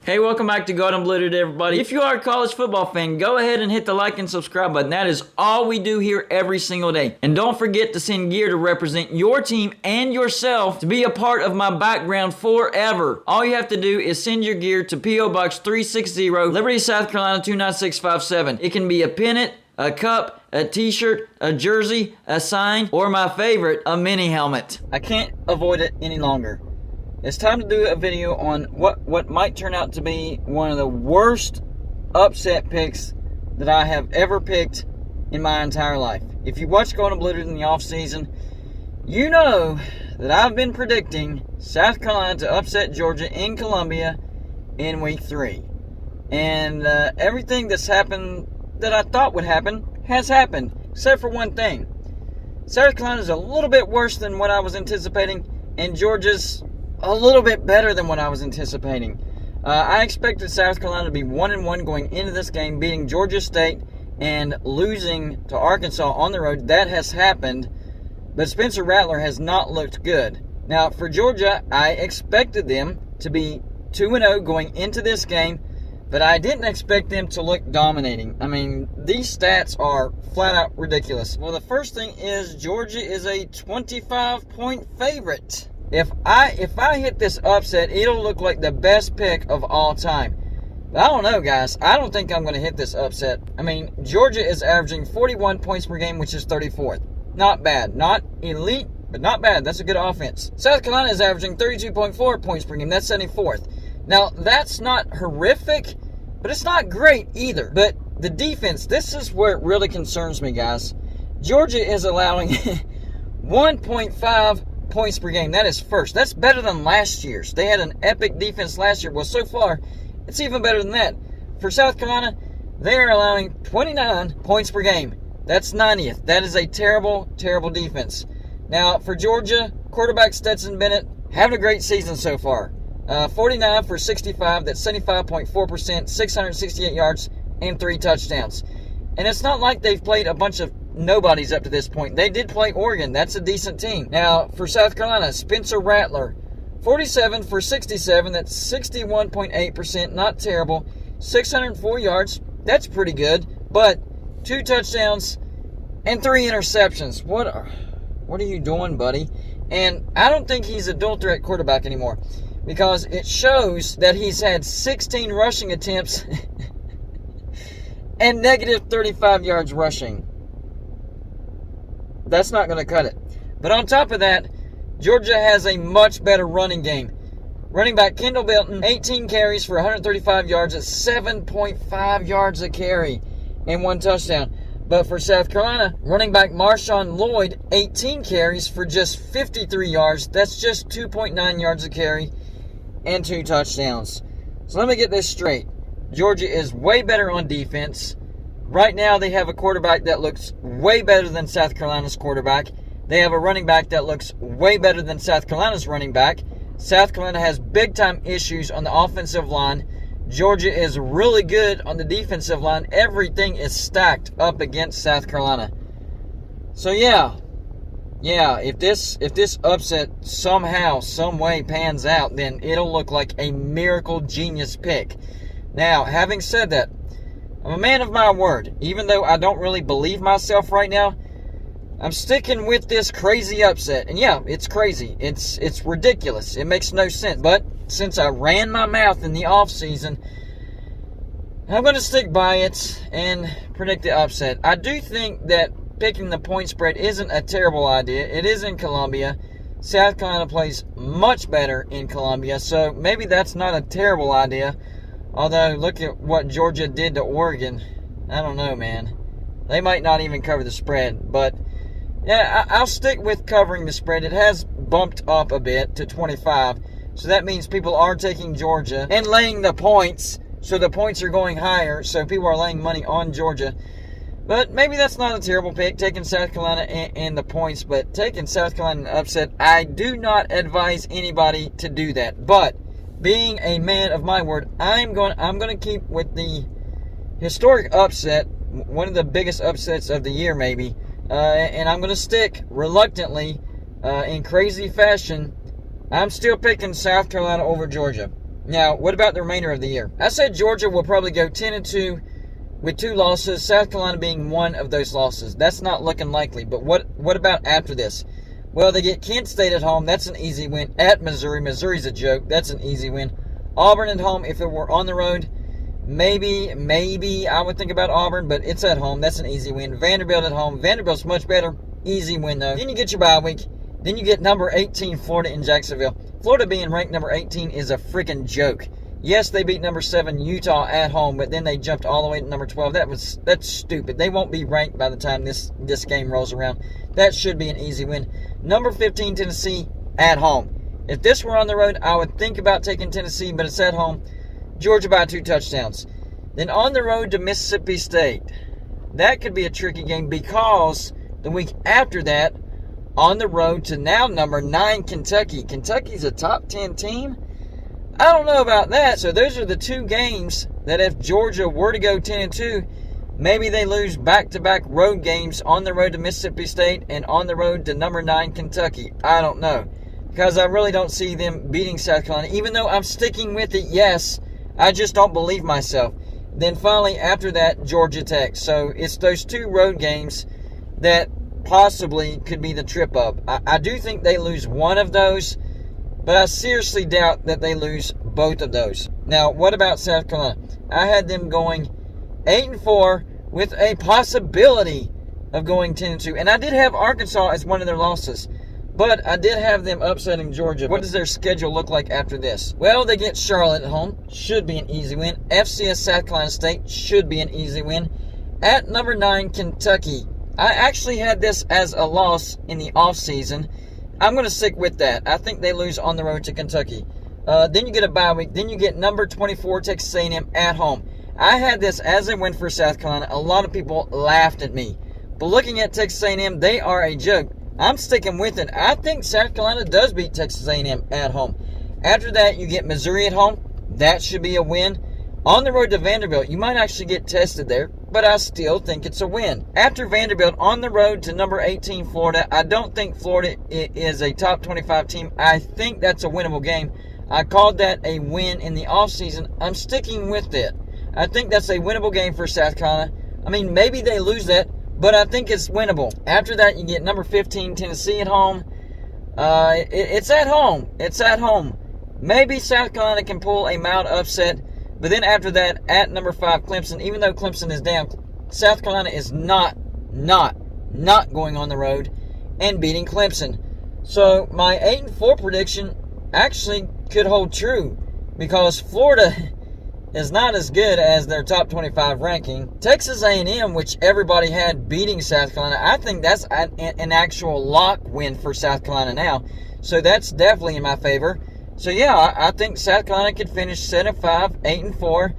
Hey, welcome back to Golden Blooded, everybody. If you are a college football fan, go ahead and hit the like and subscribe button. That is all we do here every single day. And don't forget to send gear to represent your team and yourself to be a part of my background forever. All you have to do is send your gear to P.O. Box 360, Liberty, South Carolina 29657. It can be a pennant, a cup, a t-shirt, a jersey, a sign, or my favorite, a mini helmet. I can't avoid it any longer. It's time to do a video on what might turn out to be one of the worst upset picks that I have ever picked in my entire life. If you watch Golden Blooded in the offseason, you know that I've been predicting South Carolina to upset Georgia in Columbia in week 3. And everything that's happened that I thought would happen has happened, except for one thing. South Carolina is a little bit worse than what I was anticipating, and Georgia's a little bit better than what I was anticipating. I expected South Carolina to be 1-1 going into this game, beating Georgia State and losing to Arkansas on the road. That has happened, but Spencer Rattler has not looked good. Now, for Georgia, I expected them to be 2-0 going into this game, but I didn't expect them to look dominating. I mean, these stats are flat out ridiculous. Well, the first thing is Georgia is a 25-point favorite. If I hit this upset, it'll look like the best pick of all time. But I don't know, guys. I don't think I'm going to hit this upset. I mean, Georgia is averaging 41 points per game, which is 34th. Not bad. Not elite, but not bad. That's a good offense. South Carolina is averaging 32.4 points per game. That's 74th. Now, that's not horrific, but it's not great either. But the defense, this is where it really concerns me, guys. Georgia is allowing 1.5 points per game. That is first. That's better than last year's. They had an epic defense last year. Well, so far, it's even better than that. For South Carolina, they are allowing 29 points per game. That's 90th. That is a terrible, terrible defense. Now, for Georgia, quarterback Stetson Bennett having a great season so far. 49 for 65. That's 75.4%, 668 yards, and 3 touchdowns. And it's not like they've played a bunch of nobodies up to this point. They did play Oregon. That's a decent team. Now, for South Carolina, Spencer Rattler, 47 for 67. That's 61.8%. Not terrible. 604 yards. That's pretty good. But 2 touchdowns and 3 interceptions. What are you doing, buddy? And I don't think he's a dual threat quarterback anymore, because it shows that he's had 16 rushing attempts and negative 35 yards rushing. That's not going to cut it. But on top of that, Georgia has a much better running game. Running back Kendall Belton, 18 carries for 135 yards at 7.5 yards a carry and 1 touchdown. But for South Carolina, running back Marshawn Lloyd, 18 carries for just 53 yards. That's just 2.9 yards a carry and 2 touchdowns. So let me get this straight. Georgia is way better on defense. Right now, they have a quarterback that looks way better than South Carolina's quarterback. They have a running back that looks way better than South Carolina's running back. South Carolina has big-time issues on the offensive line. Georgia is really good on the defensive line. Everything is stacked up against South Carolina. So, yeah, if this upset somehow, some way pans out, then it'll look like a miracle genius pick. Now, having said that, I'm a man of my word. Even though I don't really believe myself right now, I'm sticking with this crazy upset. And yeah, it's crazy. It's ridiculous. It makes no sense. But since I ran my mouth in the offseason, I'm going to stick by it and predict the upset. I do think that picking the point spread isn't a terrible idea. It is in Columbia. South Carolina plays much better in Columbia, so maybe that's not a terrible idea. Although, look at what Georgia did to Oregon. I don't know, man. They might not even cover the spread. But, yeah, I'll stick with covering the spread. It has bumped up a bit to 25. So that means people are taking Georgia and laying the points. So the points are going higher. So people are laying money on Georgia. But maybe that's not a terrible pick, taking South Carolina and the points. But taking South Carolina upset, I do not advise anybody to do that. But being a man of my word, I'm going to keep with the historic upset, one of the biggest upsets of the year maybe, and I'm going to stick reluctantly in crazy fashion. I'm still picking South Carolina over Georgia. Now, what about the remainder of the year? I said Georgia will probably go 10-2 with 2 losses, South Carolina being one of those losses. That's not looking likely, but what about after this? Well, they get Kent State at home. That's an easy win. At Missouri. Missouri's a joke. That's an easy win. Auburn at home. If it were on the road, maybe I would think about Auburn, but it's at home. That's an easy win. Vanderbilt at home. Vanderbilt's much better. Easy win, though. Then you get your bye week. Then you get number 18, Florida in Jacksonville. Florida being ranked number 18 is a freaking joke. Yes, they beat number 7 Utah at home, but then they jumped all the way to number 12. That's stupid. They won't be ranked by the time this game rolls around. That should be an easy win. Number 15 Tennessee at home. If this were on the road, I would think about taking Tennessee, but it's at home. Georgia by 2 touchdowns. Then on the road to Mississippi State. That could be a tricky game because the week after that, on the road to now number 9 Kentucky. Kentucky's a top 10 team. I don't know about that. So those are the 2 games that if Georgia were to go 10-2, maybe they lose back-to-back road games on the road to Mississippi State and on the road to number 9 Kentucky. I don't know. Because I really don't see them beating South Carolina. Even though I'm sticking with it, yes, I just don't believe myself. Then finally, after that, Georgia Tech. So it's those 2 road games that possibly could be the trip up. I do think they lose one of those, but I seriously doubt that they lose both of those. Now, what about South Carolina? I had them going 8-4 with a possibility of going 10-2. And I did have Arkansas as one of their losses. But I did have them upsetting Georgia. What does their schedule look like after this? Well, they get Charlotte at home. Should be an easy win. FCS South Carolina State should be an easy win. At number 9, Kentucky. I actually had this as a loss in the offseason. I'm going to stick with that. I think they lose on the road to Kentucky. Then you get a bye week. Then you get number 24, Texas A&M at home. I had this as a win for South Carolina. A lot of people laughed at me. But looking at Texas A&M, they are a joke. I'm sticking with it. I think South Carolina does beat Texas A&M at home. After that, you get Missouri at home. That should be a win. On the road to Vanderbilt, you might actually get tested there, but I still think it's a win. After Vanderbilt, on the road to number 18, Florida, I don't think Florida is a top 25 team. I think that's a winnable game. I called that a win in the offseason. I'm sticking with it. I think that's a winnable game for South Carolina. I mean, maybe they lose that, but I think it's winnable. After that, you get number 15, Tennessee at home. It's at home. It's at home. Maybe South Carolina can pull a mild upset. But then after that, at number 5, Clemson, even though Clemson is down, South Carolina is not going on the road and beating Clemson. So my 8-4 prediction actually could hold true because Florida is not as good as their top 25 ranking. Texas A&M, which everybody had beating South Carolina, I think that's an actual lock win for South Carolina now. So that's definitely in my favor. So yeah, I think South Carolina could finish 7-5, 8-4.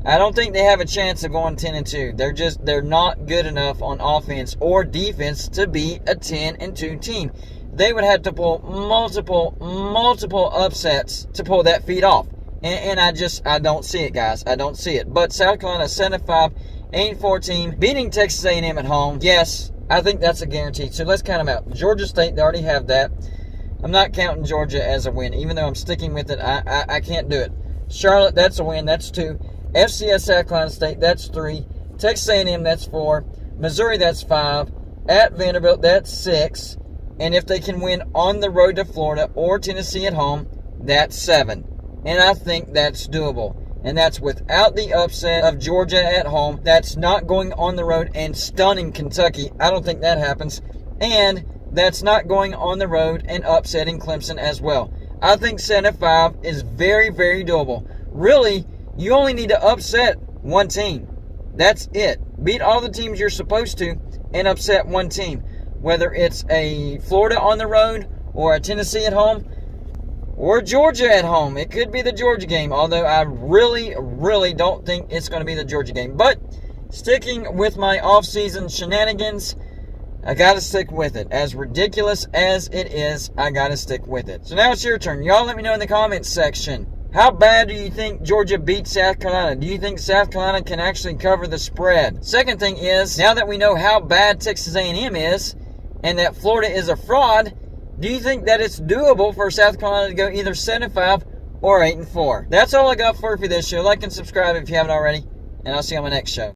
I don't think they have a chance of going 10-2. They're not good enough on offense or defense to be a 10-2 team. They would have to pull multiple upsets to pull that feat off. And I don't see it, guys. I don't see it. But South Carolina 7-5, 8-4 team, beating Texas A&M at home. Yes, I think that's a guarantee. So let's count them out. Georgia State, they already have that. I'm not counting Georgia as a win, even though I'm sticking with it. I can't do it. Charlotte, that's a win. That's 2. FCS South Carolina State, that's 3. Texas A&M, that's 4. Missouri, that's 5. At Vanderbilt, that's 6. And if they can win on the road to Florida or Tennessee at home, that's 7. And I think that's doable. And that's without the upset of Georgia at home. That's not going on the road and stunning Kentucky. I don't think that happens. And that's not going on the road and upsetting Clemson as well. I think 7-5 is very, very doable. Really, you only need to upset one team. That's it. Beat all the teams you're supposed to and upset one team. Whether it's a Florida on the road or a Tennessee at home or Georgia at home. It could be the Georgia game, although I really don't think it's going to be the Georgia game. But sticking with my offseason shenanigans, I got to stick with it. As ridiculous as it is, I got to stick with it. So now it's your turn. Y'all let me know in the comments section. How bad do you think Georgia beats South Carolina? Do you think South Carolina can actually cover the spread? Second thing is, now that we know how bad Texas A&M is and that Florida is a fraud, do you think that it's doable for South Carolina to go either 7-5 or 8-4. That's all I got for you this show. Like and subscribe if you haven't already, and I'll see you on my next show.